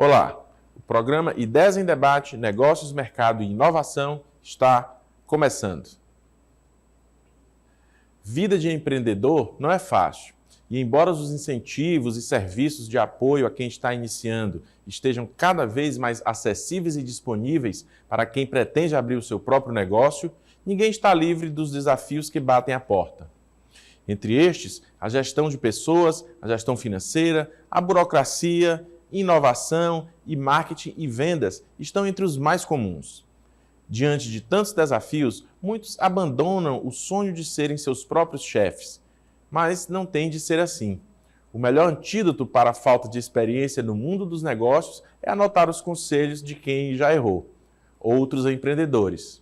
Olá, o programa Ideias em Debate, Negócios, Mercado e Inovação está começando. Vida de empreendedor não é fácil e, embora os incentivos e serviços de apoio a quem está iniciando estejam cada vez mais acessíveis e disponíveis para quem pretende abrir o seu próprio negócio, ninguém está livre dos desafios que batem à porta. Entre estes, a gestão de pessoas, a gestão financeira, a burocracia, inovação e marketing e vendas estão entre os mais comuns. Diante de tantos desafios, muitos abandonam o sonho de serem seus próprios chefes, mas não tem de ser assim. O melhor antídoto para a falta de experiência no mundo dos negócios é anotar os conselhos de quem já errou, outros empreendedores.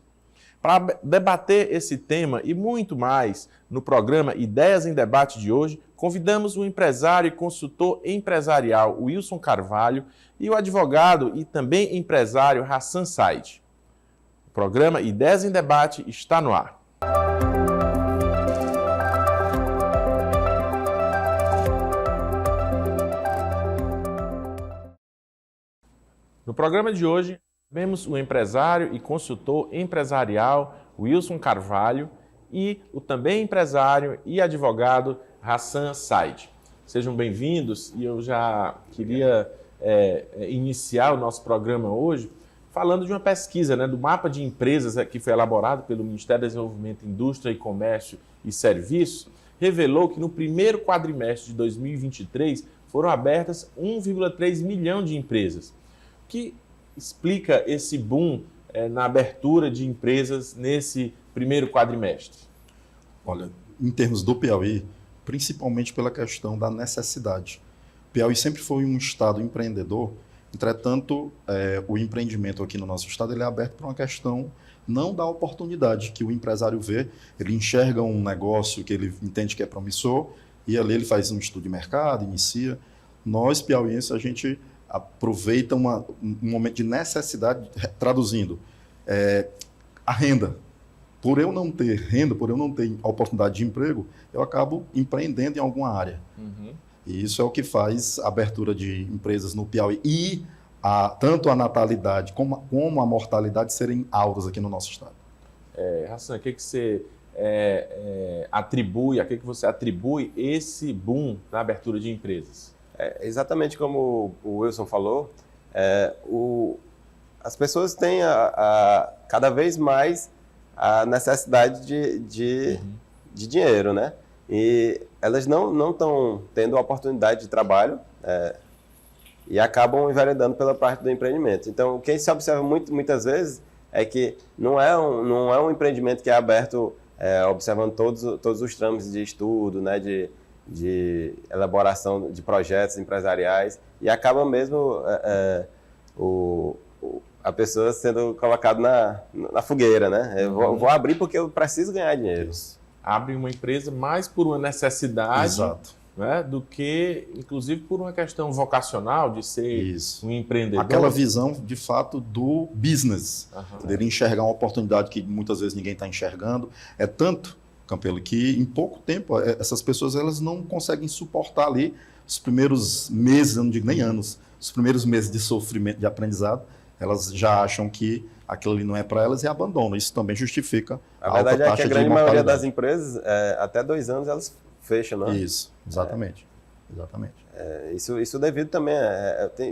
Para debater esse tema e muito mais, no programa Ideias em Debate de hoje, convidamos o empresário e consultor empresarial Wilson Carvalho e o advogado e também empresário Hassan Said. O programa Ideias em Debate está no ar. No programa de hoje, vemos o empresário e consultor empresarial Wilson Carvalho e o também empresário e advogado Hassan Said. Sejam bem-vindos e eu já queria iniciar o nosso programa hoje falando de uma pesquisa, do mapa de empresas que foi elaborado pelo Ministério do Desenvolvimento, Indústria, Comércio e Serviços, revelou que no primeiro quadrimestre de 2023 foram abertas 1,3 milhão de empresas, que explica esse boom na abertura de empresas nesse primeiro quadrimestre? Olha, em termos do Piauí, principalmente pela questão da necessidade. O Piauí sempre foi um estado empreendedor, entretanto, o empreendimento aqui no nosso estado ele é aberto por uma questão não da oportunidade que o empresário vê, ele enxerga um negócio que ele entende que é promissor e ali ele faz um estudo de mercado, inicia. Nós, piauienses, a gente aproveita um momento de necessidade, traduzindo, a renda. Por eu não ter renda, por eu não ter a oportunidade de emprego, eu acabo empreendendo em alguma área. Uhum. E isso é o que faz a abertura de empresas no Piauí e tanto a natalidade como a mortalidade serem altas aqui no nosso estado. Hassan, a que você atribui, a que você atribui esse boom na abertura de empresas? Exatamente como o Wilson falou, as pessoas têm cada vez mais a necessidade de dinheiro, né? E elas não estão tendo a oportunidade de trabalho e acabam enveredando pela parte do empreendimento. Então, o que se observa muitas vezes é que não é um empreendimento que é aberto observando todos os trâmites de estudo, né? De elaboração de projetos empresariais e acaba mesmo a pessoa sendo colocada na fogueira, né? Eu vou abrir porque eu preciso ganhar dinheiro. Isso. Abre uma empresa mais por uma necessidade, exato, né, do que, inclusive, por uma questão vocacional de ser um empreendedor. Aquela visão, de fato, do business, dele enxergar uma oportunidade que muitas vezes ninguém está enxergando. É tanto, Campelo, que em pouco tempo essas pessoas elas não conseguem suportar ali os primeiros meses, eu não digo nem anos, os primeiros meses de sofrimento, de aprendizado, elas já acham que aquilo ali não é para elas e abandonam. Isso também justifica a alta taxa de mortalidade. A verdade é que a grande maioria das empresas, até 2 anos, elas fecham, né? Isso, exatamente. Exatamente. Isso devido também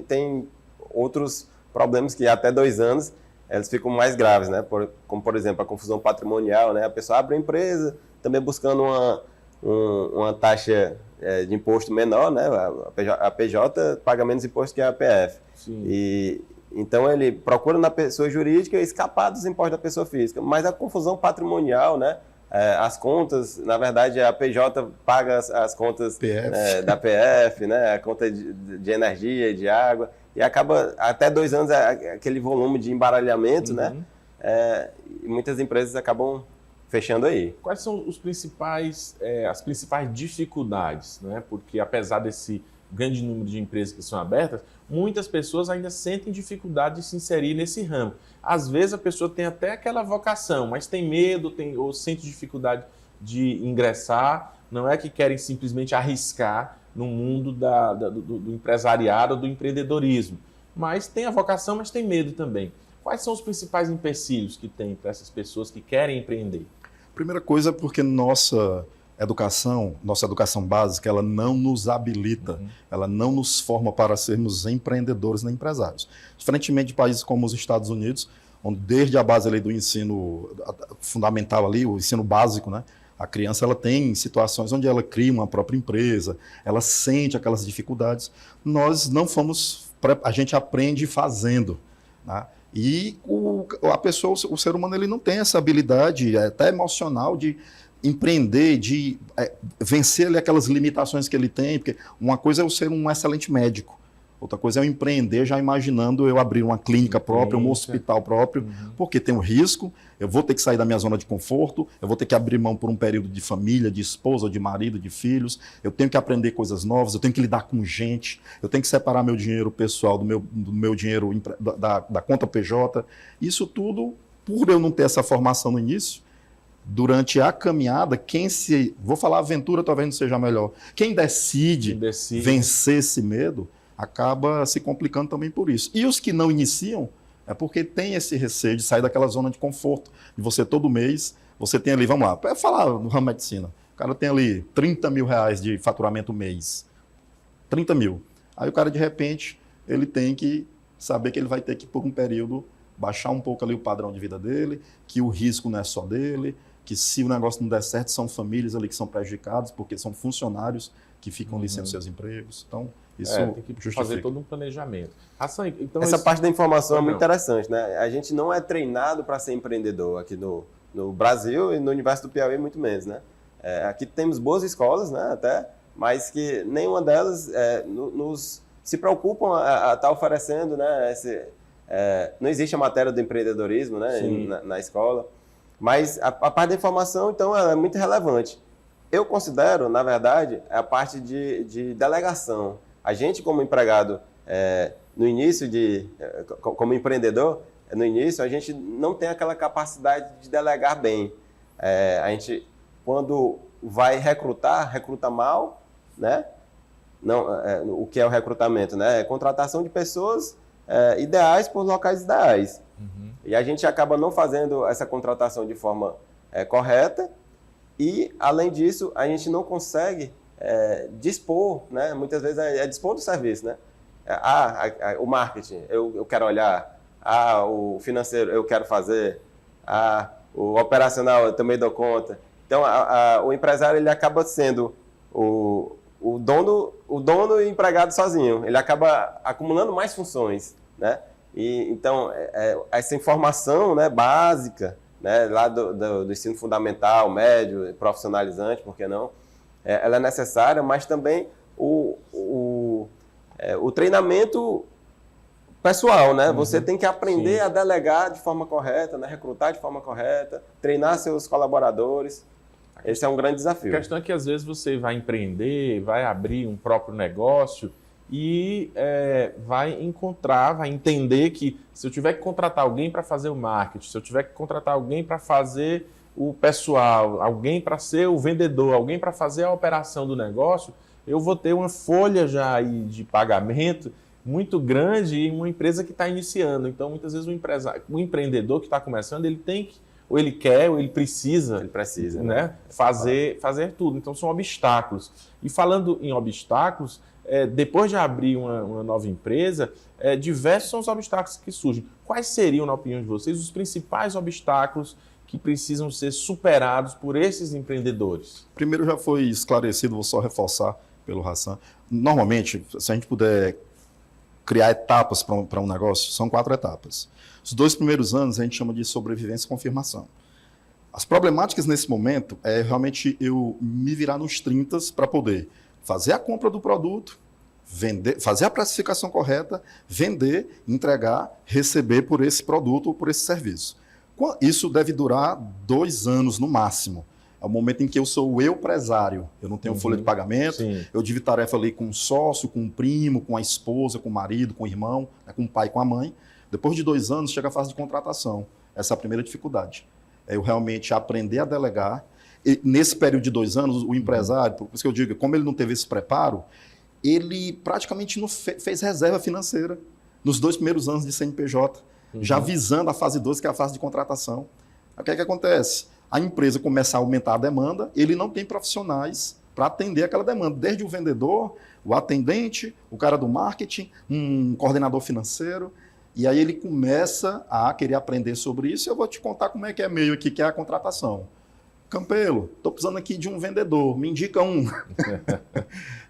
tem outros problemas que até 2 anos elas ficam mais graves, né? Como, por exemplo, a confusão patrimonial, né? A pessoa abre uma empresa também buscando uma taxa de imposto menor, né? A PJ paga menos imposto que a APF. Sim. Então, ele procura na pessoa jurídica escapar dos impostos da pessoa física. Mas a confusão patrimonial, né? As contas, na verdade, a PJ paga as contas da PF, né? A conta de energia e de água. E acaba, até 2 anos, aquele volume de embaralhamento, né? E muitas empresas acabam fechando aí. Quais são as principais dificuldades, né? Porque apesar desse grande número de empresas que são abertas, muitas pessoas ainda sentem dificuldade de se inserir nesse ramo. Às vezes a pessoa tem até aquela vocação, mas tem medo ou sente dificuldade de ingressar, não é que querem simplesmente arriscar no mundo do empresariado, do empreendedorismo. mas tem a vocação, mas tem medo também. Quais são os principais empecilhos que tem para essas pessoas que querem empreender? Primeira coisa é porque nossa educação básica, ela não nos habilita, ela não nos forma para sermos empreendedores nem empresários. Diferentemente de países como os Estados Unidos, onde desde a base ali do ensino fundamental ali, o ensino básico, né, a criança ela tem situações onde ela cria uma própria empresa, ela sente aquelas dificuldades. Nós não fomos, a gente aprende fazendo, né? E a pessoa, o ser humano, ele não tem essa habilidade até emocional de empreender, de vencer ali aquelas limitações que ele tem, porque uma coisa é eu ser um excelente médico, outra coisa é eu empreender já imaginando eu abrir uma clínica própria, um hospital próprio, porque tem um risco, eu vou ter que sair da minha zona de conforto, eu vou ter que abrir mão por um período de família, de esposa, de marido, de filhos, eu tenho que aprender coisas novas, eu tenho que lidar com gente, eu tenho que separar meu dinheiro pessoal do meu dinheiro da conta PJ. Isso tudo, por eu não ter essa formação no início, durante a caminhada, vou falar aventura, talvez não seja melhor, quem decide vencer esse medo, acaba se complicando também por isso. E os que não iniciam, é porque tem esse receio de sair daquela zona de conforto, de você todo mês, você tem ali, vamos lá, para falar no ramo medicina, o cara tem ali 30 mil reais de faturamento mês, 30 mil. Aí o cara, de repente, ele tem que saber que ele vai ter que, por um período, baixar um pouco ali o padrão de vida dele, que o risco não é só dele, que se o negócio não der certo, são famílias ali que são prejudicadas, porque são funcionários que ficam ali sem os seus empregos. Então, isso tem que justifica. Fazer todo um planejamento. Hassan, então essa parte da informação é muito interessante, né? A gente não é treinado para ser empreendedor aqui no Brasil e no universo do Piauí, muito menos, né? Aqui temos boas escolas, né? Até, mas que nenhuma delas se preocupam a estar oferecendo, né? Não existe a matéria do empreendedorismo, né? Na escola. Mas a parte da informação, então, ela é muito relevante. Eu considero, na verdade, a parte de delegação. A gente, como empregado, no início, como empreendedor, no início, a gente não tem aquela capacidade de delegar bem. A gente, quando vai recruta mal, né? Não, o que é o recrutamento, né? É contratação de pessoas ideais por locais ideais. E a gente acaba não fazendo essa contratação de forma correta e, além disso, a gente não consegue dispor, né? Muitas vezes dispor do serviço, né? O marketing, eu quero olhar, o financeiro, eu quero fazer, o operacional, eu também dou conta. Então, o empresário, ele acaba sendo o dono e empregado sozinho. Ele acaba acumulando mais funções, né? E, então, essa informação, né, básica, né, lá do ensino fundamental, médio, profissionalizante, por que não? Ela é necessária, mas também o treinamento pessoal, né? Você tem que aprender a delegar de forma correta, né, recrutar de forma correta, treinar seus colaboradores. Esse é um grande desafio. A questão é que, às vezes, você vai empreender, vai abrir um próprio negócio e vai entender que se eu tiver que contratar alguém para fazer o marketing, se eu tiver que contratar alguém para fazer o pessoal, alguém para ser o vendedor, alguém para fazer a operação do negócio, eu vou ter uma folha já aí de pagamento muito grande em uma empresa que está iniciando. Então, muitas vezes, o empreendedor que está começando, ele tem que, ou ele quer, ou ele precisa, né, fazer tudo. Então, são obstáculos. E falando em obstáculos, depois de abrir uma nova empresa, diversos são os obstáculos que surgem. Quais seriam, na opinião de vocês, os principais obstáculos que precisam ser superados por esses empreendedores? Primeiro já foi esclarecido, vou só reforçar pelo Hassan. Normalmente, se a gente puder criar etapas para um negócio, são 4 etapas. Os 2 primeiros anos a gente chama de sobrevivência e confirmação. As problemáticas nesse momento é realmente eu me virar nos 30 para poder fazer a compra do produto, vender, fazer a precificação correta, vender, entregar, receber por esse produto ou por esse serviço. Isso deve durar 2 anos no máximo. É o momento em que eu sou o empresário. Eu não tenho folha de pagamento, eu divido tarefa ali com um sócio, com um primo, com a esposa, com o marido, com o irmão, com o pai, com a mãe. Depois de 2 anos, chega a fase de contratação. Essa é a primeira dificuldade. É eu realmente aprender a delegar. E nesse período de 2 anos, o empresário, por isso que eu digo, como ele não teve esse preparo, ele praticamente não fez reserva financeira. nos 2 primeiros anos de CNPJ, já visando a fase 12, que é a fase de contratação. O que é que acontece? A empresa começa a aumentar a demanda, ele não tem profissionais para atender aquela demanda, desde o vendedor, o atendente, o cara do marketing, um coordenador financeiro, e aí ele começa a querer aprender sobre isso. Eu vou te contar como é que é meio aqui, que é a contratação. Campelo, estou precisando aqui de um vendedor, me indica um.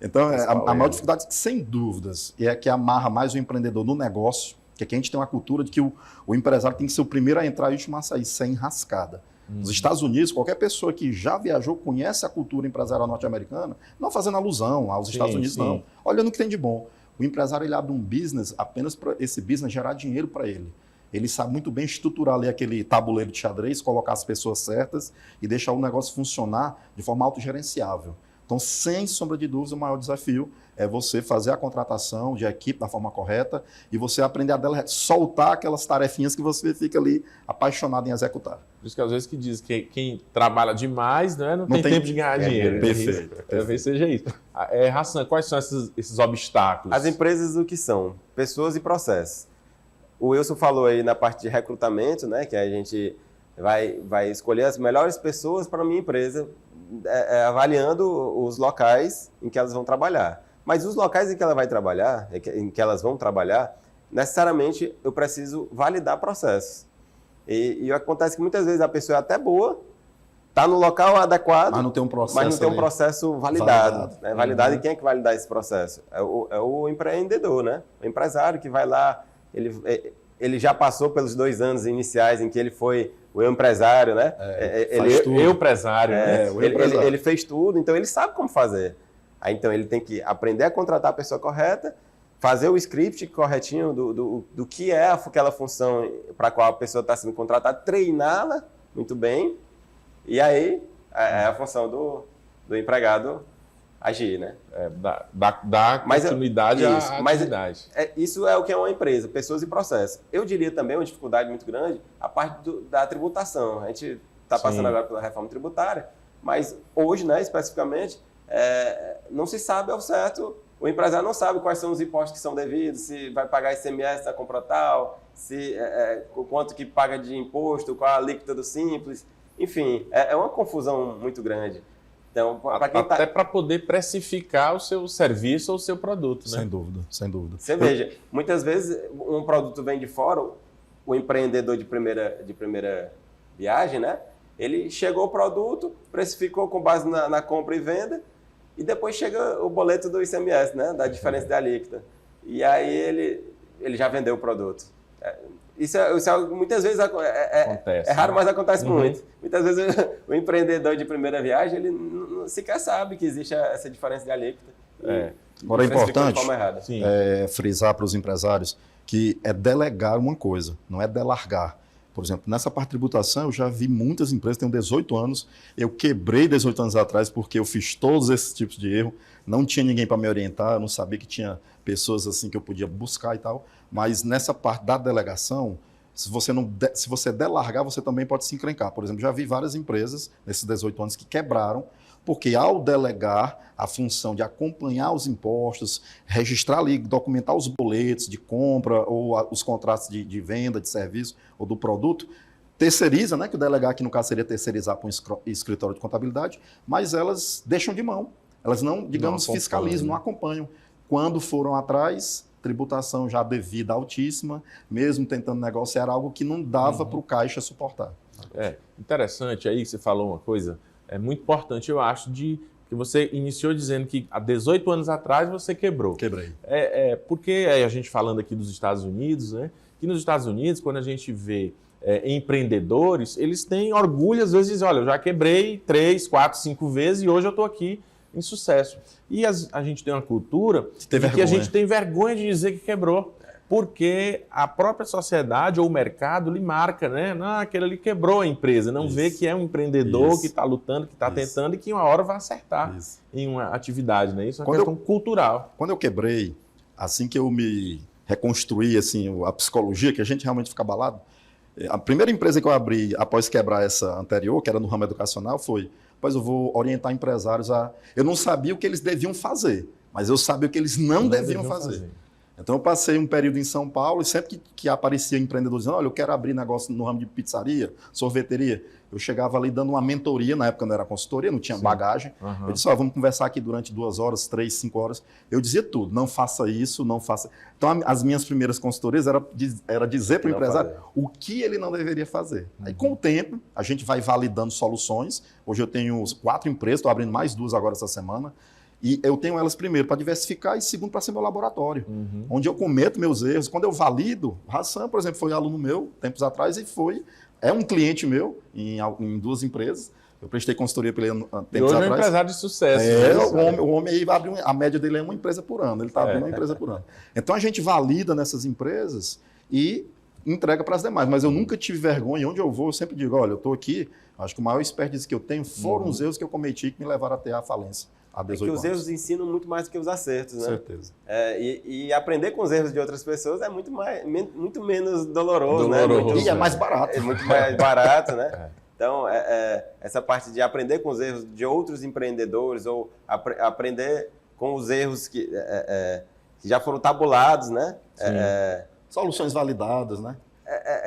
Então, a maior dificuldade, sem dúvidas, é que amarra mais o empreendedor no negócio, que aqui a gente tem uma cultura de que o empresário tem que ser o primeiro a entrar e o último a sair, sem rascada. Nos Estados Unidos, qualquer pessoa que já viajou, conhece a cultura empresarial norte-americana, não fazendo alusão aos Estados Unidos, não. Olhando o que tem de bom. O empresário ele abre um business apenas para esse business gerar dinheiro para ele. Ele sabe muito bem estruturar ali aquele tabuleiro de xadrez, colocar as pessoas certas e deixar o negócio funcionar de forma autogerenciável. Então, sem sombra de dúvida, o maior desafio é você fazer a contratação de equipe da forma correta e você aprender a delegar, soltar aquelas tarefinhas que você fica ali apaixonado em executar. Por isso que às vezes que diz que quem trabalha demais, né, não tem tempo de ganhar dinheiro. Perfeito. Talvez seja isso. Hassan, quais são esses obstáculos? As empresas o que são? Pessoas e processos. O Wilson falou aí na parte de recrutamento, né, que a gente vai escolher as melhores pessoas para a minha empresa, avaliando os locais em que elas vão trabalhar. Mas os locais em que ela vai trabalhar, em que elas vão trabalhar, necessariamente eu preciso validar processos. E acontece que muitas vezes a pessoa é até boa, está no local adequado, mas não tem um processo, validado. Né? Validado. E quem é que vai validar esse processo? É o empreendedor, né? O empresário que vai lá, ele já passou pelos 2 anos iniciais em que ele foi o empresário, né? Ele fez tudo, então ele sabe como fazer. Aí, então ele tem que aprender a contratar a pessoa correta, fazer o script corretinho do que é aquela função para a qual a pessoa está sendo contratada, treiná-la muito bem, e aí é a função do empregado agir, né? Dar continuidade à atividade. Isso é o que é uma empresa, pessoas e processos. Eu diria também uma dificuldade muito grande a parte da tributação. A gente está passando agora pela reforma tributária, mas hoje, né, especificamente, não se sabe ao certo, o empresário não sabe quais são os impostos que são devidos, se vai pagar ICMS na compra tal, quanto que paga de imposto, qual a alíquota do Simples, enfim, é uma confusão muito grande. Então, até para poder precificar o seu serviço ou o seu produto, né? Sem dúvida, sem dúvida. Você veja, muitas vezes um produto vem de fora, o empreendedor de primeira viagem, né? Ele chegou o produto, precificou com base na compra e venda, e depois chega o boleto do ICMS, né? Da diferença da alíquota. E aí ele já vendeu o produto. Isso muitas vezes acontece, é raro, mas acontece muito. Muitas vezes o empreendedor de primeira viagem, ele não sequer sabe que existe essa diferença de alíquota. Agora é importante frisar para os empresários que é delegar uma coisa, não é delargar. Por exemplo, nessa parte de tributação, eu já vi muitas empresas, tenho 18 anos, eu quebrei 18 anos atrás porque eu fiz todos esses tipos de erro, não tinha ninguém para me orientar, eu não sabia que tinha pessoas assim que eu podia buscar e tal, mas nessa parte da delegação, se você delargar, você também pode se encrencar. Por exemplo, já vi várias empresas nesses 18 anos que quebraram, porque ao delegar a função de acompanhar os impostos, registrar ali, documentar os boletos de compra ou os contratos de venda, de serviço ou do produto, terceiriza, né, que o delegar aqui no caso seria terceirizar para um escritório de contabilidade, mas elas deixam de mão. Elas não, digamos, fiscalizam, não acompanham. Quando foram atrás, tributação já devida altíssima, mesmo tentando negociar algo que não dava para o caixa suportar. Interessante aí que você falou uma coisa, é muito importante, eu acho, que você iniciou dizendo que há 18 anos atrás você quebrou. Quebrei. Porque a gente falando aqui dos Estados Unidos, né? Que nos Estados Unidos, quando a gente vê empreendedores, eles têm orgulho, às vezes dizem, olha, eu já quebrei 3, 4, 5 vezes e hoje eu estou aqui em sucesso. E a gente tem uma cultura que a gente tem vergonha de dizer que quebrou, porque a própria sociedade ou o mercado lhe marca, né? Não, aquele ali quebrou a empresa, não vê que é um empreendedor que está lutando, que está tentando e que uma hora vai acertar em uma atividade, né? Isso é uma questão cultural. Quando eu quebrei, assim que eu me reconstruí, assim, a psicologia, que a gente realmente fica abalado, a primeira empresa que eu abri após quebrar essa anterior, que era no ramo educacional, foi, pois eu vou orientar empresários a... Eu não sabia o que eles deviam fazer, mas eu sabia o que eles não deviam fazer. Então eu passei um período em São Paulo e sempre que aparecia empreendedor dizendo, olha, eu quero abrir negócio no ramo de pizzaria, sorveteria, eu chegava ali dando uma mentoria, na época não era consultoria, não tinha bagagem. Eu disse, vamos conversar aqui durante 2 horas, 3, 5 horas. Eu dizia tudo, não faça isso, não faça... Então as minhas primeiras consultorias era dizer para o empresário o que ele não deveria fazer. Aí com o tempo, a gente vai validando soluções. Hoje eu tenho 4 empresas, estou abrindo mais 2 agora essa semana. E eu tenho elas, primeiro, para diversificar e, segundo, para ser meu laboratório, onde eu cometo meus erros. Quando eu valido, Hassan, por exemplo, foi aluno meu, tempos atrás, e é um cliente meu em 2 empresas. Eu prestei consultoria para ele tempos atrás. Hoje é um empresário de sucesso. O homem aí abre a média dele é uma empresa por ano, ele está abrindo uma empresa por ano. Então a gente valida nessas empresas e entrega para as demais. Mas eu nunca tive vergonha, onde eu vou, eu sempre digo, olha, eu estou aqui, acho que o maior expertise que eu tenho foram os erros que eu cometi que me levaram até a falência. É que os erros ensinam muito mais do que os acertos, né? Com certeza. E aprender com os erros de outras pessoas é muito menos doloroso, né? E é mais barato. É muito mais barato, né? Então, essa parte de aprender com os erros de outros empreendedores ou aprender com os erros que já foram tabulados, né? Soluções validadas, né?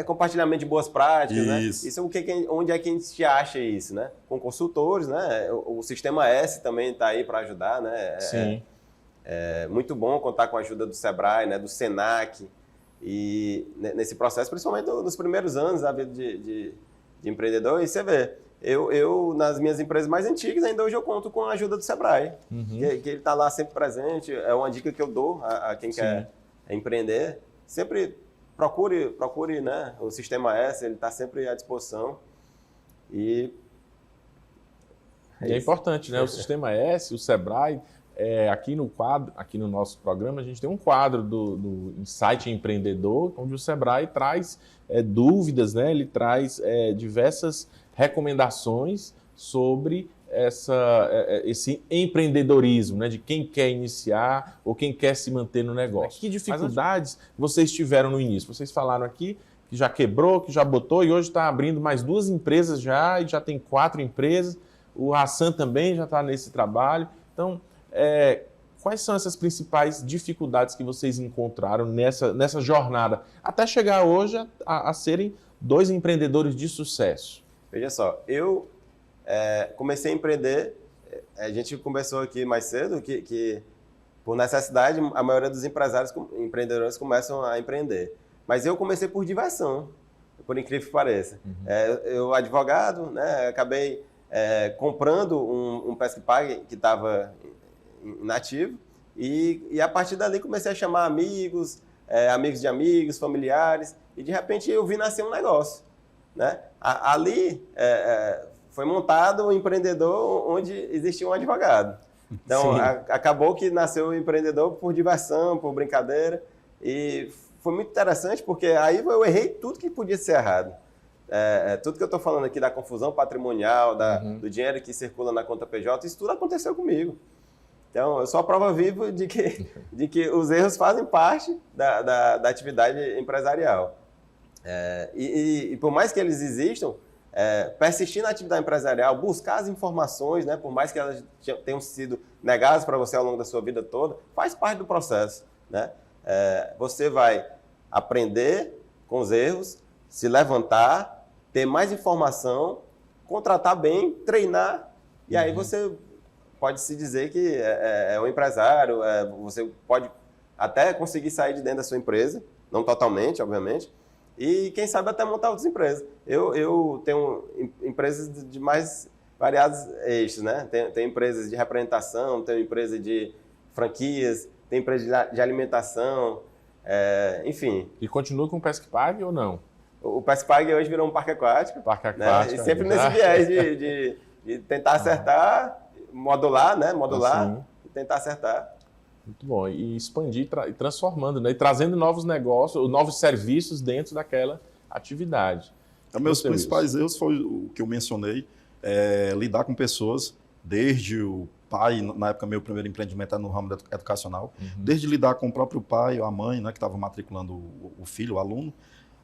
Compartilhamento de boas práticas, isso. Né? Isso onde é que a gente acha isso, né? Com consultores, né? O Sistema S também está aí para ajudar, né? Sim. É muito bom contar com a ajuda do Sebrae, né? Do Senac, e nesse processo, principalmente nos primeiros anos da vida de empreendedor. E você vê, eu nas minhas empresas mais antigas, ainda hoje eu conto com a ajuda do Sebrae, que ele está lá sempre presente. É uma dica que eu dou a quem quer empreender. Sempre procure, né, o Sistema S, ele está sempre à disposição. E é importante, né? O Sistema S, o Sebrae, aqui no nosso programa, a gente tem um quadro do Insight Empreendedor, onde o Sebrae traz dúvidas, né? Ele traz diversas recomendações sobre esse empreendedorismo, né, de quem quer iniciar ou quem quer se manter no negócio. Que dificuldades vocês tiveram no início? Vocês falaram aqui que já quebrou, que já botou e hoje está abrindo mais 2 empresas já e já tem 4 empresas. O Hassan também já está nesse trabalho. Então, quais são essas principais dificuldades que vocês encontraram nessa jornada até chegar hoje a serem 2 empreendedores de sucesso? Veja só, eu comecei a empreender, a gente conversou aqui mais cedo que por necessidade a maioria dos empreendedores começam a empreender. Mas eu comecei por diversão, por incrível que pareça. Eu advogado, né, acabei comprando um Pesque Pague que estava inativo e a partir dali comecei a chamar amigos, amigos de amigos, familiares, e de repente eu vi nascer um negócio, né? Ali foi montado um empreendedor onde existia um advogado. Então, acabou que nasceu o empreendedor por diversão, por brincadeira. E foi muito interessante porque aí eu errei tudo que podia ser errado. Tudo que eu estou falando aqui da confusão patrimonial, do dinheiro que circula na conta PJ, isso tudo aconteceu comigo. Então, eu sou a prova viva de que os erros fazem parte da atividade empresarial. E por mais que eles existam, persistir na atividade empresarial, buscar as informações, né, por mais que elas tenham sido negadas para você ao longo da sua vida toda, faz parte do processo, né? Você vai aprender com os erros, se levantar, ter mais informação, contratar bem, treinar, e aí você pode se dizer que é um empresário, você pode até conseguir sair de dentro da sua empresa, não totalmente, obviamente, e quem sabe até montar outras empresas. Eu tenho empresas de mais variados eixos, né? Tenho empresas de representação, tenho empresa de franquias, tenho empresa de alimentação, enfim. E continua com o Pesque Pague ou não? O Pesque Pague hoje virou um parque aquático. Parque aquático. Né? E sempre nesse viés de tentar acertar, modular, né? Modular e tentar acertar. Muito bom. E expandir e transformando, né? E trazendo novos negócios, novos serviços dentro daquela atividade. Meus principais erros foi o que eu mencionei, lidar com pessoas, desde o pai, na época meu primeiro empreendimento era no ramo educacional, desde lidar com o próprio pai ou a mãe, né, que estava matriculando o filho, o aluno,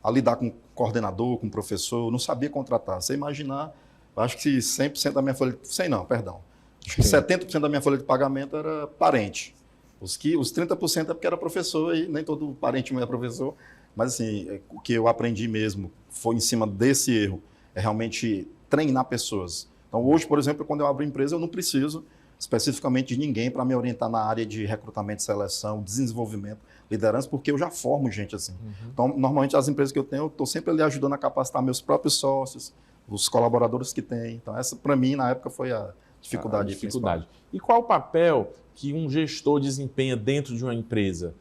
a lidar com o coordenador, com o professor, não sabia contratar. Você imaginar, acho que 100% da minha folha, 100 não, perdão, acho que 70% da minha folha de pagamento era parente. Os 30% é porque era professor e nem todo parente meu é professor. Mas assim, o que eu aprendi mesmo foi em cima desse erro, é realmente treinar pessoas. Então hoje, por exemplo, quando eu abro empresa, eu não preciso especificamente de ninguém para me orientar na área de recrutamento, seleção, desenvolvimento, liderança, porque eu já formo gente assim. Então, normalmente as empresas que eu tenho, eu estou sempre ali ajudando a capacitar meus próprios sócios, os colaboradores que têm. Então essa, para mim, na época, foi a dificuldade. E qual o papel que um gestor desempenha dentro de uma empresa?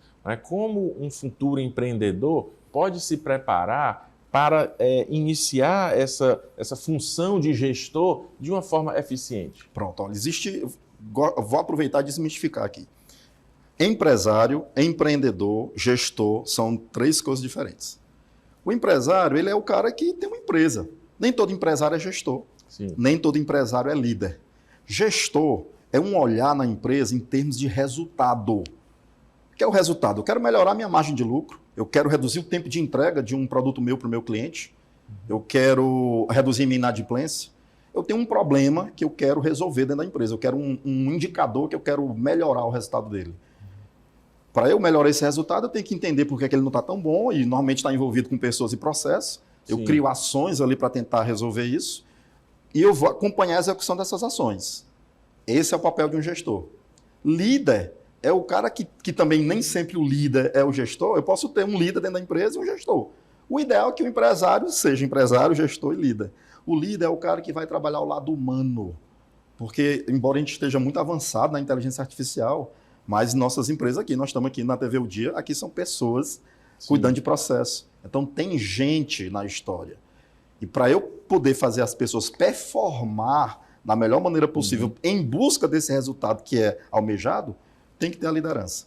Como um futuro empreendedor pode se preparar para iniciar essa função de gestor de uma forma eficiente? Pronto, olha, vou aproveitar e desmistificar aqui. Empresário, empreendedor, gestor são 3 coisas diferentes. O empresário, ele é o cara que tem uma empresa. Nem todo empresário é gestor. Sim. Nem todo empresário é líder. Gestor é um olhar na empresa em termos de resultado. O que é o resultado? Eu quero melhorar minha margem de lucro, eu quero reduzir o tempo de entrega de um produto meu para o meu cliente, eu quero reduzir minha inadimplência, eu tenho um problema que eu quero resolver dentro da empresa, eu quero um indicador que eu quero melhorar o resultado dele. Para eu melhorar esse resultado, eu tenho que entender por que ele não está tão bom e normalmente está envolvido com pessoas e processos. Eu Sim. crio ações ali para tentar resolver isso e eu vou acompanhar a execução dessas ações. Esse é o papel de um gestor. Líder é o cara que também nem sempre o líder é o gestor. Eu posso ter um líder dentro da empresa e um gestor. O ideal é que o empresário seja empresário, gestor e líder. O líder é o cara que vai trabalhar ao lado humano. Porque, embora a gente esteja muito avançado na inteligência artificial, mas nossas empresas aqui, nós estamos aqui na TV O Dia, aqui são pessoas cuidando de processo. Então tem gente na história. E para eu poder fazer as pessoas performar da melhor maneira possível em busca desse resultado que é almejado, tem que ter a liderança.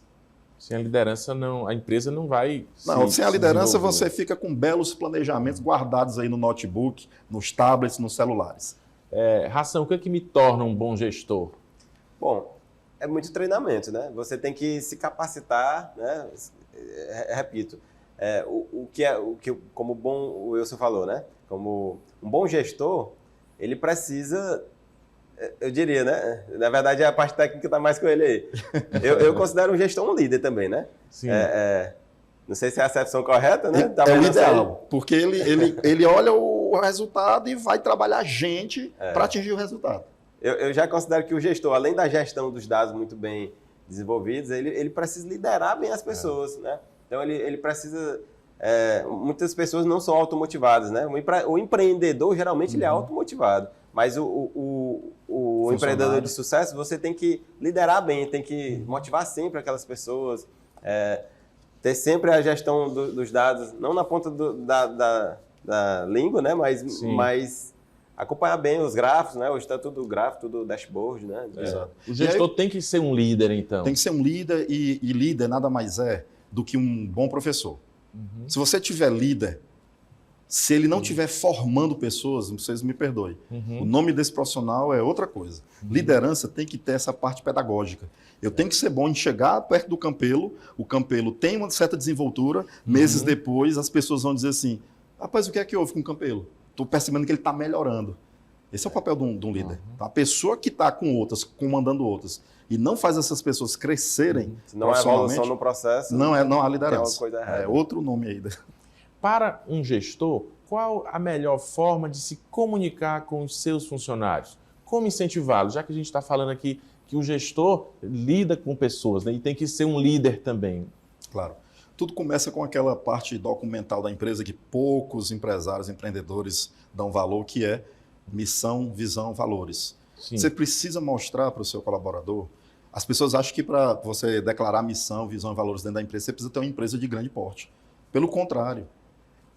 Sem a liderança, a empresa não vai Sem a liderança, você fica com belos planejamentos guardados aí no notebook, nos tablets, nos celulares. Ração, o que é que me torna um bom gestor? Bom, é muito treinamento, né? Você tem que se capacitar, né? Repito, como o Wilson falou, né? Como um bom gestor, ele precisa, eu diria, né? Na verdade, a parte técnica está mais com ele aí. Eu considero um gestor um líder também, né? Sim. Não sei se é a acepção correta, né? É o ideal, porque ele olha o resultado e vai trabalhar gente para atingir o resultado. Eu já considero que o gestor, além da gestão dos dados muito bem desenvolvidos, ele precisa liderar bem as pessoas, né? Então, ele precisa... muitas pessoas não são automotivadas, né? O empreendedor, geralmente, ele é automotivado. Mas o empreendedor de sucesso, você tem que liderar bem, tem que motivar sempre aquelas pessoas, ter sempre a gestão dos dados, não na ponta da língua, né? Mas acompanhar bem os gráficos, né? Hoje está tudo gráfico, tudo dashboard, né? Exato. O gestor tem que ser um líder, então. Tem que ser um líder e líder nada mais é do que um bom professor. Se você tiver líder, se ele não estiver formando pessoas, vocês me perdoem, o nome desse profissional é outra coisa. Liderança tem que ter essa parte pedagógica. Eu tenho que ser bom em chegar perto do Campelo, o Campelo tem uma certa desenvoltura, meses depois as pessoas vão dizer assim, rapaz, o que é que houve com o Campelo? Estou percebendo que ele está melhorando. Esse é o papel de um líder. A pessoa que está com outras, comandando outras, e não faz essas pessoas crescerem se não há evolução no processo, não há liderança. Tem uma coisa errada. É outro nome aí. Para um gestor, qual a melhor forma de se comunicar com os seus funcionários? Como incentivá-los? Já que a gente está falando aqui que o gestor lida com pessoas, né, e tem que ser um líder também. Claro. Tudo começa com aquela parte documental da empresa que poucos empresários, empreendedores dão valor, que é missão, visão, valores. Sim. Você precisa mostrar para o seu colaborador. As pessoas acham que para você declarar missão, visão e valores dentro da empresa, você precisa ter uma empresa de grande porte. Pelo contrário,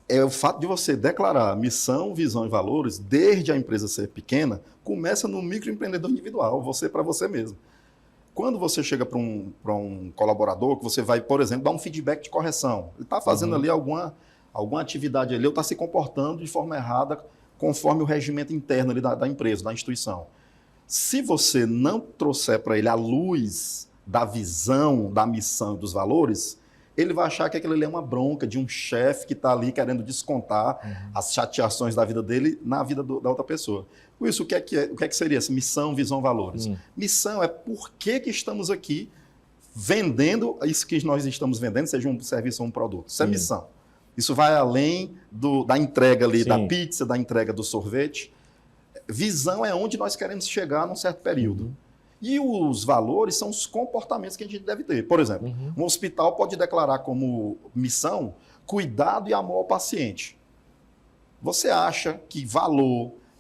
é o fato de você declarar missão, visão e valores, desde a empresa ser pequena, começa no microempreendedor individual, você para você mesmo. Quando você chega para um colaborador, que você vai, por exemplo, dar um feedback de correção, ele está fazendo ali alguma atividade ali, ou está se comportando de forma errada, conforme o regimento interno ali da empresa, da instituição. Se você não trouxer para ele a luz da visão, da missão e dos valores, ele vai achar que aquilo ali é uma bronca de um chefe que está ali querendo descontar as chateações da vida dele na vida da outra pessoa. Por isso, o que é que seria essa missão, visão, valores? Missão é por que estamos aqui vendendo isso que nós estamos vendendo, seja um serviço ou um produto. Isso é Sim. missão. Isso vai além da entrega ali, da Sim. pizza, da entrega do sorvete. Visão é onde nós queremos chegar num certo período. E os valores são os comportamentos que a gente deve ter. Por exemplo, um hospital pode declarar como missão cuidado e amor ao paciente. Você acha que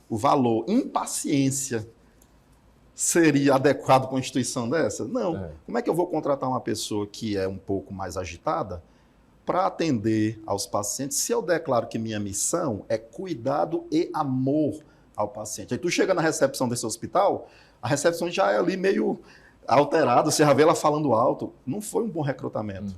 o valor impaciência seria adequado para uma instituição dessa? Não. Como é que eu vou contratar uma pessoa que é um pouco mais agitada para atender aos pacientes se eu declaro que minha missão é cuidado e amor ao paciente? Aí tu chega na recepção desse hospital, a recepção já é ali meio alterada, você já vê ela falando alto. Não foi um bom recrutamento.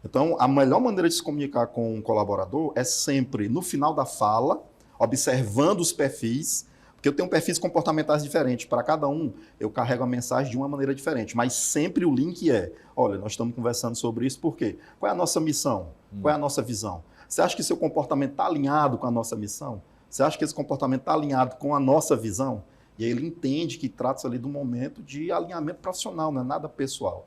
Então, a melhor maneira de se comunicar com um colaborador é sempre, no final da fala, observando os perfis, porque eu tenho perfis comportamentais diferentes. Para cada um, eu carrego a mensagem de uma maneira diferente. Mas sempre o link é, olha, nós estamos conversando sobre isso, por quê? Qual é a nossa missão? Qual é a nossa visão? Você acha que seu comportamento está alinhado com a nossa missão? Você acha que esse comportamento está alinhado com a nossa visão? E aí ele entende que trata-se ali de um momento de alinhamento profissional, não é nada pessoal.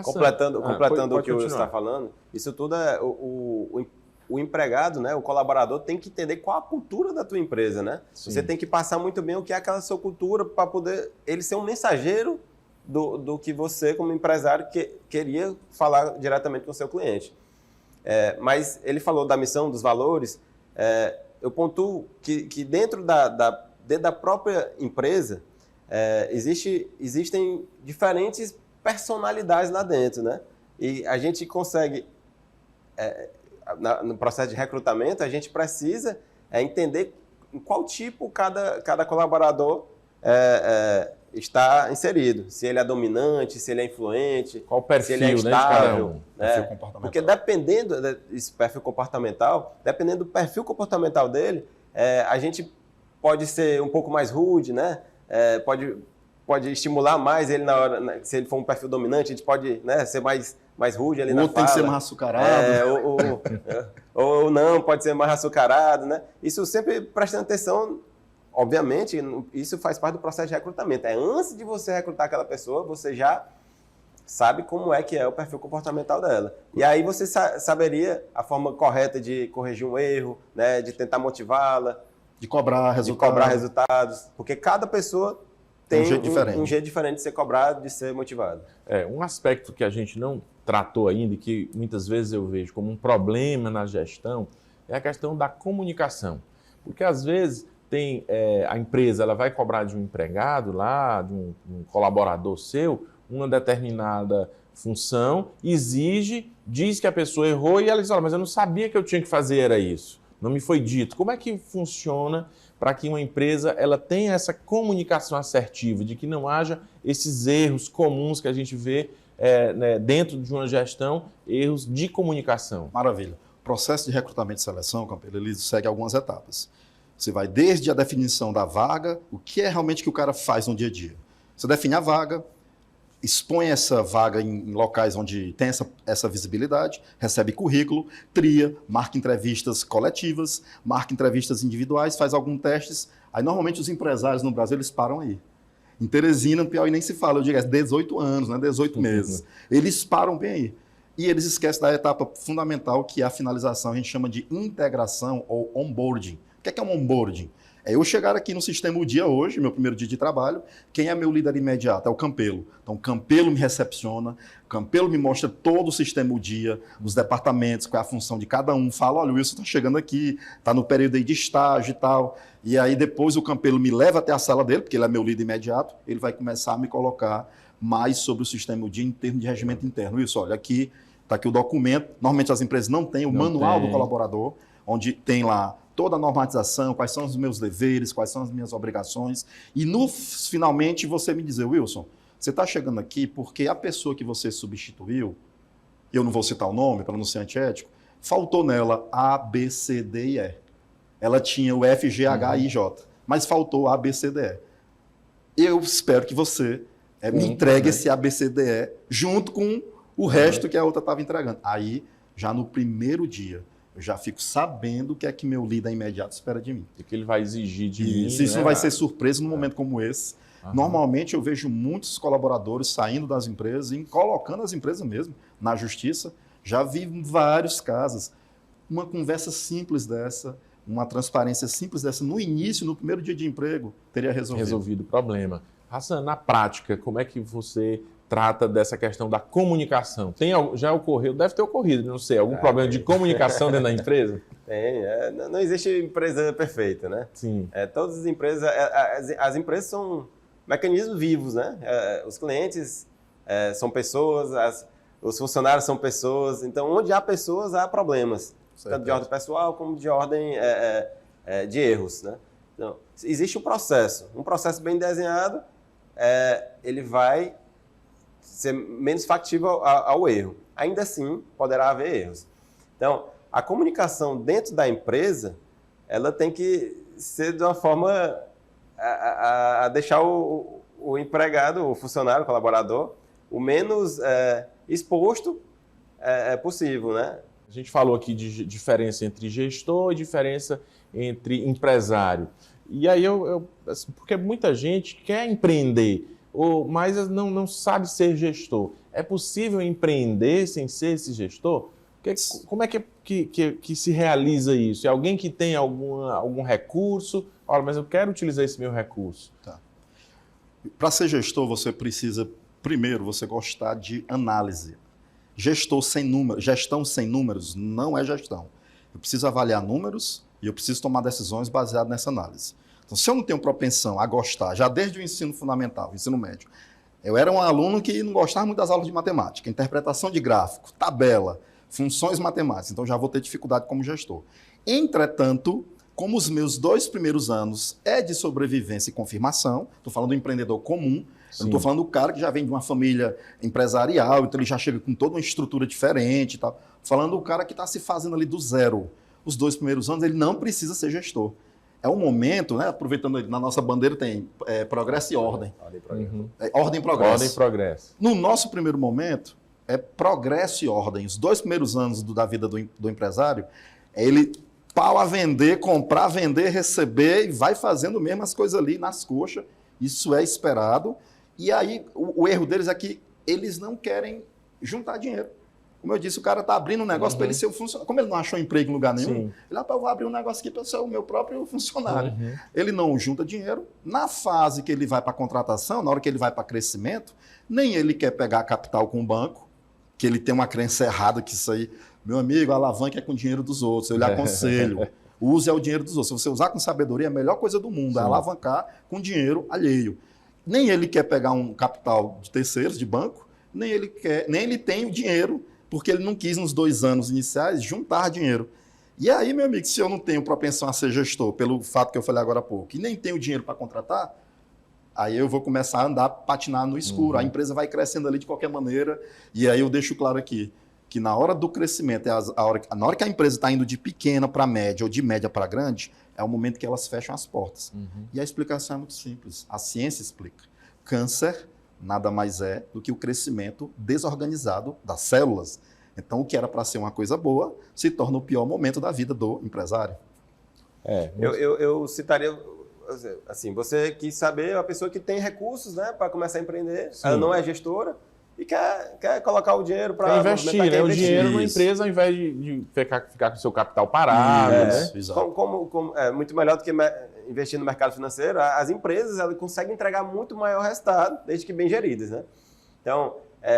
Completando o que o Wilson continuar. está falando, isso tudo é o empregado, né, o colaborador tem que entender qual a cultura da tua empresa, né? Sim. Você tem que passar muito bem o que é aquela sua cultura para poder ele ser um mensageiro do que você, como empresário, queria falar diretamente com o seu cliente. Mas ele falou da missão, dos valores, eu pontuo que dentro da própria empresa existem diferentes personalidades lá dentro, né? E a gente consegue, no processo de recrutamento, a gente precisa entender em qual tipo cada colaborador está inserido. Se ele é dominante, se ele é influente, Qual o perfil, se ele é né, de cada estável. um? Perfil comportamental. Porque dependendo desse perfil comportamental, dependendo do perfil comportamental dele, a gente pode ser um pouco mais rude, né? Pode estimular mais ele na hora, se ele for um perfil dominante, a gente pode, né, ser mais rude ali na fala. O outro tem que ser mais açucarado. Ou não, pode ser mais açucarado, né? Isso sempre prestando atenção, obviamente, isso faz parte do processo de recrutamento. Antes de você recrutar aquela pessoa, você já sabe como é que é o perfil comportamental dela. E aí você saberia a forma correta de corrigir um erro, né, de tentar motivá-la, De cobrar resultados, porque cada pessoa tem um jeito diferente de ser cobrado, de ser motivado. Um aspecto que a gente não tratou ainda e que muitas vezes eu vejo como um problema na gestão é a questão da comunicação. Porque às vezes a empresa ela vai cobrar de um empregado lá, de um colaborador seu, uma determinada função, diz que a pessoa errou e ela diz, olha, mas eu não sabia que eu tinha que fazer era isso. Não me foi dito. Como é que funciona para que uma empresa ela tenha essa comunicação assertiva, de que não haja esses erros comuns que a gente vê dentro de uma gestão, erros de comunicação? Maravilha. O processo de recrutamento e seleção, Campelo, ele segue algumas etapas. Você vai desde a definição da vaga, o que é realmente que o cara faz no dia a dia. Você define a vaga, expõe essa vaga em locais onde tem essa visibilidade, recebe currículo, tria, marca entrevistas coletivas, marca entrevistas individuais, faz alguns testes. Aí, normalmente, os empresários no Brasil, eles param aí. Em Teresina, no Piauí, nem se fala. Eu digo, 18 anos, né? 18 meses. Eles param bem aí. E eles esquecem da etapa fundamental, que é a finalização. A gente chama de integração ou onboarding. O que é um onboarding? É eu chegar aqui no Sistema Dia hoje, meu primeiro dia de trabalho, quem é meu líder imediato? É o Campelo. Então, o Campelo me recepciona, o Campelo me mostra todo o Sistema Dia, os departamentos, qual é a função de cada um. Fala, olha, o Wilson está chegando aqui, está no período aí de estágio e tal. E aí, depois, o Campelo me leva até a sala dele, porque ele é meu líder imediato, ele vai começar a me colocar mais sobre o Sistema Dia em termos de regimento interno. Wilson, olha, aqui está aqui o documento. Normalmente, as empresas não têm o manual do colaborador, onde tem lá toda a normatização, quais são os meus deveres, quais são as minhas obrigações. E, finalmente, você me dizer, Wilson, você está chegando aqui porque a pessoa que você substituiu, eu não vou citar o nome para não ser antiético, faltou nela A, B, C, D e E. Ela tinha o F, G, H, I, J, mas faltou A, B, C, D, E. Eu espero que você me entregue esse A, B, C, D, E junto com o resto que a outra estava entregando. Aí, já no primeiro dia, eu já fico sabendo o que é que meu líder imediato espera de mim. O que ele vai exigir de mim. Isso não vai ser surpresa num momento como esse. Normalmente eu vejo muitos colaboradores saindo das empresas e colocando as empresas mesmo na justiça. Já vi vários casos. Uma conversa simples dessa, uma transparência simples dessa, no início, no primeiro dia de emprego, teria resolvido O problema. Hassan, na prática, como é que você trata dessa questão da comunicação? Já ocorreu, deve ter ocorrido, não sei, algum problema de comunicação dentro da empresa? Tem, não existe empresa perfeita, né? Sim. Todas as empresas, as empresas são mecanismos vivos, né? Os clientes são pessoas, os funcionários são pessoas, então onde há pessoas, há problemas, tanto de ordem pessoal como de ordem de erros, né? Então, existe um processo bem desenhado, ele vai ser menos factível ao erro. Ainda assim, poderá haver erros. Então, a comunicação dentro da empresa, ela tem que ser de uma forma a deixar o empregado, o funcionário, o colaborador, o menos exposto possível, né? A gente falou aqui de diferença entre gestor e diferença entre empresário. E aí, assim, porque muita gente quer empreender, mas não sabe ser gestor. É possível empreender sem ser esse gestor? Como é que se realiza isso? É alguém que tem algum recurso? Olha, mas eu quero utilizar esse meu recurso. Tá. Para ser gestor, você precisa, primeiro, você gostar de análise. Gestão sem números não é gestão. Eu preciso avaliar números e eu preciso tomar decisões baseadas nessa análise. Então, se eu não tenho propensão a gostar, já desde o ensino fundamental, ensino médio, eu era um aluno que não gostava muito das aulas de matemática, interpretação de gráfico, tabela, funções matemáticas, então já vou ter dificuldade como gestor. Entretanto, como os meus 2 primeiros anos é de sobrevivência e confirmação, estou falando do empreendedor comum, eu não estou falando do cara que já vem de uma família empresarial, então ele já chega com toda uma estrutura diferente e tal. Falando do cara que está se fazendo ali do zero. Os 2 primeiros anos, ele não precisa ser gestor. É um momento, né? Aproveitando, na nossa bandeira tem progresso e ordem. Ordem e progresso. Ordem e progresso. No nosso primeiro momento, é progresso e ordem. Os 2 primeiros anos da vida do empresário, é ele pau a vender, comprar, vender, receber e vai fazendo mesmo as coisas ali nas coxas. Isso é esperado. E aí, o erro deles é que eles não querem juntar dinheiro. Como eu disse, o cara está abrindo um negócio para ele ser o funcionário. Como ele não achou emprego em lugar nenhum, ele eu vou abrir um negócio aqui para ser o meu próprio funcionário. Ele não junta dinheiro. Na fase que ele vai para a contratação, na hora que ele vai para crescimento, nem ele quer pegar capital com o banco, que ele tem uma crença errada que isso aí, meu amigo, a alavanca é com o dinheiro dos outros. Eu lhe aconselho. Use o dinheiro dos outros. Se você usar com sabedoria, é a melhor coisa do mundo, é alavancar com dinheiro alheio. Nem ele quer pegar um capital de terceiros, de banco, nem ele tem o dinheiro, porque ele não quis, nos 2 anos iniciais, juntar dinheiro. E aí, meu amigo, se eu não tenho propensão a ser gestor, pelo fato que eu falei agora há pouco, e nem tenho dinheiro para contratar, aí eu vou começar a andar, patinar no escuro. A empresa vai crescendo ali de qualquer maneira. E aí eu deixo claro aqui, que na hora do crescimento, na hora que a empresa está indo de pequena para média ou de média para grande, é o momento que elas fecham as portas. E a explicação é muito simples. A ciência explica. Câncer nada mais é do que o crescimento desorganizado das células. Então, o que era para ser uma coisa boa se torna o pior momento da vida do empresário. Eu citaria, assim, você quis saber a pessoa que tem recursos, né, para começar a empreender, ela não é gestora e quer colocar o dinheiro para investir, né? O dinheiro na empresa ao invés de ficar com o seu capital parado, né? É muito melhor do que investir no mercado financeiro. As empresas elas conseguem entregar muito maior resultado, desde que bem geridas, né? Então,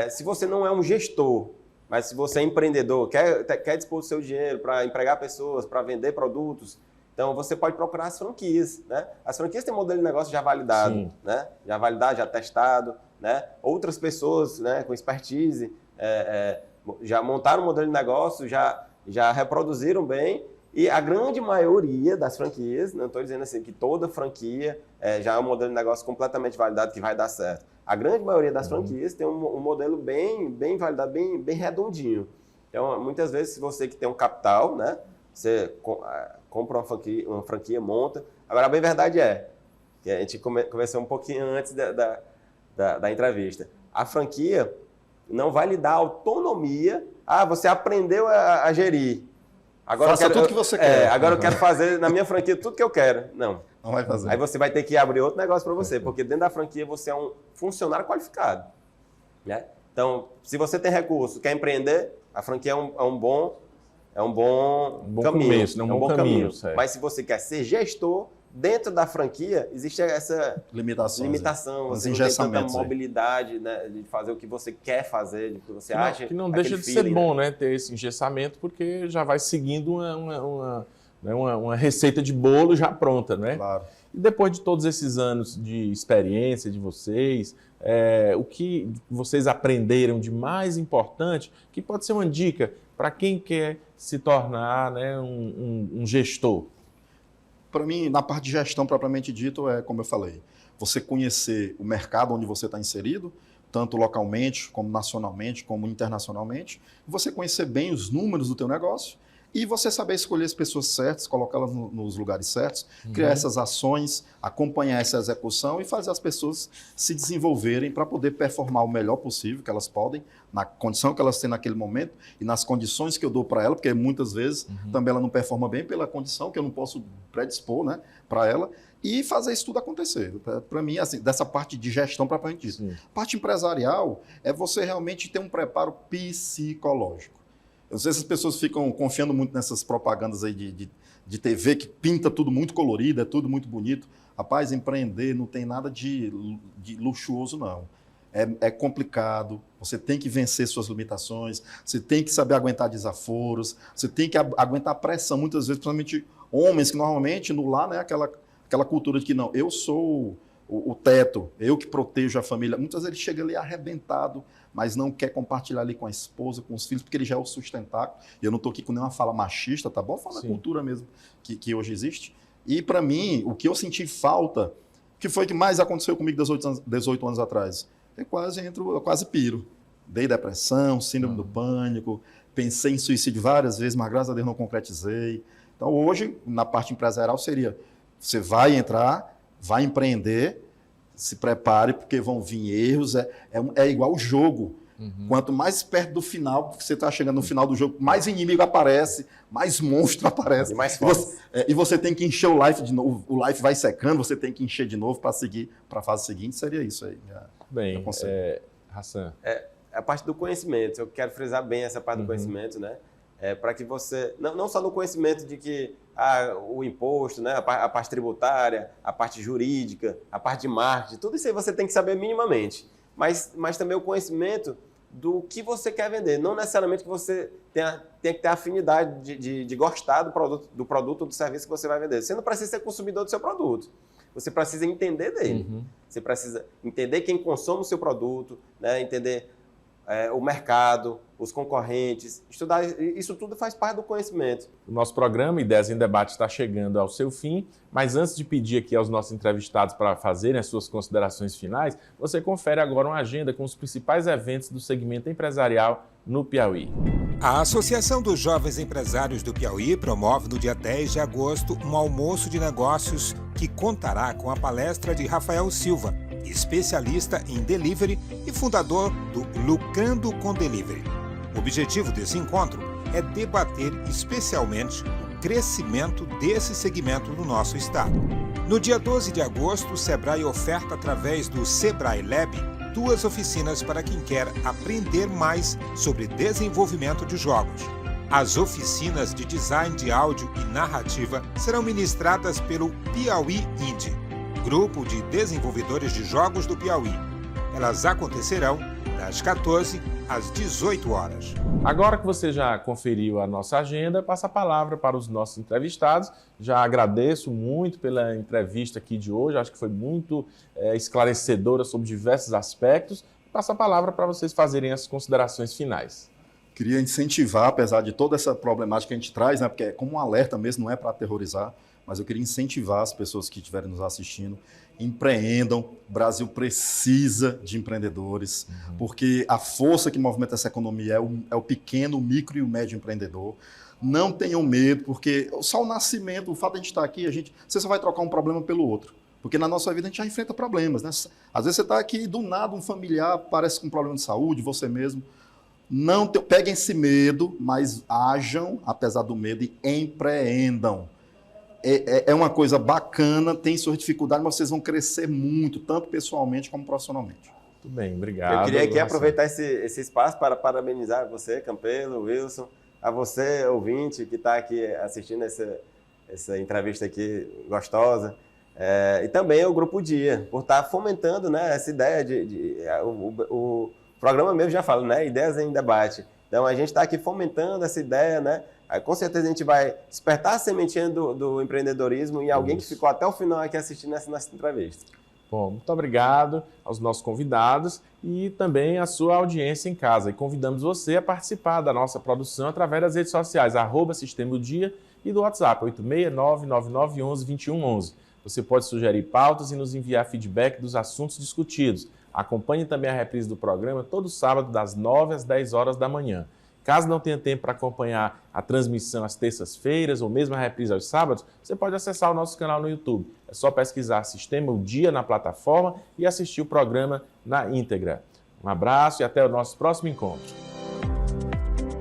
se você não é um gestor, mas se você é empreendedor, quer dispor do seu dinheiro para empregar pessoas, para vender produtos, então você pode procurar as franquias, né? As franquias têm modelo de negócio já validado, né? Já validado, já testado, né? Outras pessoas, né, com expertise já montaram um modelo de negócio, já reproduziram bem. E a grande maioria das franquias, não estou dizendo assim que toda franquia já é um modelo de negócio completamente validado que vai dar certo. A grande maioria das franquias tem um modelo bem validado, bem redondinho. Então, muitas vezes, se você que tem um capital, né, você compra uma franquia, monta. Agora, a bem verdade que a gente conversou um pouquinho antes da entrevista. A franquia não vai lhe dar autonomia. Você aprendeu a gerir. Agora Faça tudo que você quer. Agora eu quero fazer na minha franquia tudo que eu quero. Não. Não vai fazer. Aí você vai ter que abrir outro negócio para você, porque dentro da franquia você é um funcionário qualificado, né? Então, se você tem recurso, quer empreender, a franquia é um bom caminho. Começo, né? Um bom caminho. Certo. Mas se você quer ser gestor, dentro da franquia existe essa limitação. Você não tem tanta mobilidade, né, de fazer o que você quer fazer, o que você acha. Que não deixa de ser bom, né, ter esse engessamento, porque já vai seguindo uma receita de bolo já pronta, né? Claro. E depois de todos esses anos de experiência de vocês, o que vocês aprenderam de mais importante, que pode ser uma dica para quem quer se tornar, né, um gestor? Para mim, na parte de gestão propriamente dito, como eu falei, você conhecer o mercado onde você está inserido, tanto localmente, como nacionalmente, como internacionalmente, você conhecer bem os números do teu negócio e você saber escolher as pessoas certas, colocá-las nos lugares certos, criar essas ações, acompanhar essa execução e fazer as pessoas se desenvolverem para poder performar o melhor possível que elas podem, na condição que elas têm naquele momento e nas condições que eu dou para ela, porque muitas vezes também ela não performa bem pela condição que eu não posso predispor, né, para ela, e fazer isso tudo acontecer. Para mim, assim, dessa parte de gestão propriamente dito. Parte empresarial é você realmente ter um preparo psicológico. Eu não sei se as pessoas ficam confiando muito nessas propagandas aí de TV que pinta tudo muito colorido, é tudo muito bonito. Rapaz, empreender não tem nada de luxuoso, não. É complicado, você tem que vencer suas limitações, você tem que saber aguentar desaforos, você tem que aguentar pressão, muitas vezes, principalmente homens, que normalmente no lar, né, aquela cultura de que não, eu sou o teto, eu que protejo a família. Muitas vezes ele chega ali arrebentado, mas não quer compartilhar ali com a esposa, com os filhos, porque ele já é o sustentáculo. E eu não estou aqui com nenhuma fala machista, tá bom? Fala da cultura mesmo que hoje existe. E para mim, o que eu senti falta, que foi que mais aconteceu comigo 18 anos atrás, eu quase piro. Dei depressão, síndrome do pânico, pensei em suicídio várias vezes, mas graças a Deus não concretizei. Então hoje, na parte empresarial, seria, você vai entrar, vai empreender, se prepare, porque vão vir erros, é igual o jogo. Quanto mais perto do final, porque você está chegando no final do jogo, mais inimigo aparece, mais monstro aparece. E mais forte. E você tem que encher o life de novo, o life vai secando, você tem que encher de novo para seguir para a fase seguinte, seria isso aí. Bem, Hassan. A parte do conhecimento, eu quero frisar bem essa parte do conhecimento, né? Para que você, não só no conhecimento de que o imposto, né, a parte tributária, a parte jurídica, a parte de marketing, tudo isso aí você tem que saber minimamente, mas também o conhecimento do que você quer vender, não necessariamente que você tenha que ter afinidade de gostar do produto ou do serviço que você vai vender. Você não precisa ser consumidor do seu produto, você precisa entender dele, você precisa entender quem consome o seu produto, né, entender o mercado, os concorrentes, estudar, isso tudo faz parte do conhecimento. O nosso programa Ideias em Debate está chegando ao seu fim, mas antes de pedir aqui aos nossos entrevistados para fazerem as suas considerações finais, você confere agora uma agenda com os principais eventos do segmento empresarial no Piauí. A Associação dos Jovens Empresários do Piauí promove no dia 10 de agosto um almoço de negócios que contará com a palestra de Rafael Silva, especialista em delivery e fundador do Lucrando com Delivery. O objetivo desse encontro é debater especialmente o crescimento desse segmento no nosso estado. No dia 12 de agosto, o Sebrae oferta através do Sebrae Lab 2 oficinas para quem quer aprender mais sobre desenvolvimento de jogos. As oficinas de design de áudio e narrativa serão ministradas pelo Piauí Indie, grupo de desenvolvedores de jogos do Piauí. Elas acontecerão das 14 às 18 horas. Agora que você já conferiu a nossa agenda, passa a palavra para os nossos entrevistados. Já agradeço muito pela entrevista aqui de hoje, acho que foi muito esclarecedora sobre diversos aspectos. Passa a palavra para vocês fazerem as considerações finais. Queria incentivar, apesar de toda essa problemática que a gente traz, né, porque é como um alerta mesmo, não é para aterrorizar, mas eu queria incentivar as pessoas que estiverem nos assistindo, empreendam. O Brasil precisa de empreendedores, porque a força que movimenta essa economia é o pequeno, o micro e o médio empreendedor. Não tenham medo, porque só o nascimento, o fato de a gente estar aqui, você só vai trocar um problema pelo outro. Porque na nossa vida a gente já enfrenta problemas, né? Às vezes você está aqui e do nada um familiar parece com um problema de saúde, você mesmo. Não peguem esse medo, mas ajam, apesar do medo, e empreendam. é uma coisa bacana, tem suas dificuldades, mas vocês vão crescer muito, tanto pessoalmente como profissionalmente. Muito bem, obrigado. Eu queria aqui Marcelo. aproveitar esse espaço para parabenizar você, Campelo, Wilson, a você, ouvinte, que está aqui assistindo essa entrevista aqui gostosa, e também o Grupo Dia, por estar fomentando, né, essa ideia o programa mesmo já fala, né, ideias em debate. Então, a gente está aqui fomentando essa ideia, né? Aí, com certeza a gente vai despertar a sementinha do empreendedorismo em alguém que ficou até o final aqui assistindo essa entrevista. Bom, muito obrigado aos nossos convidados e também à sua audiência em casa. E convidamos você a participar da nossa produção através das redes sociais, @Sistema do Dia e do WhatsApp, 86999112111. Você pode sugerir pautas e nos enviar feedback dos assuntos discutidos. Acompanhe também a reprise do programa todo sábado, das 9 às 10 horas da manhã. Caso não tenha tempo para acompanhar a transmissão às terças-feiras ou mesmo a reprise aos sábados, você pode acessar o nosso canal no YouTube. É só pesquisar Sistema O Dia na plataforma e assistir o programa na íntegra. Um abraço e até o nosso próximo encontro.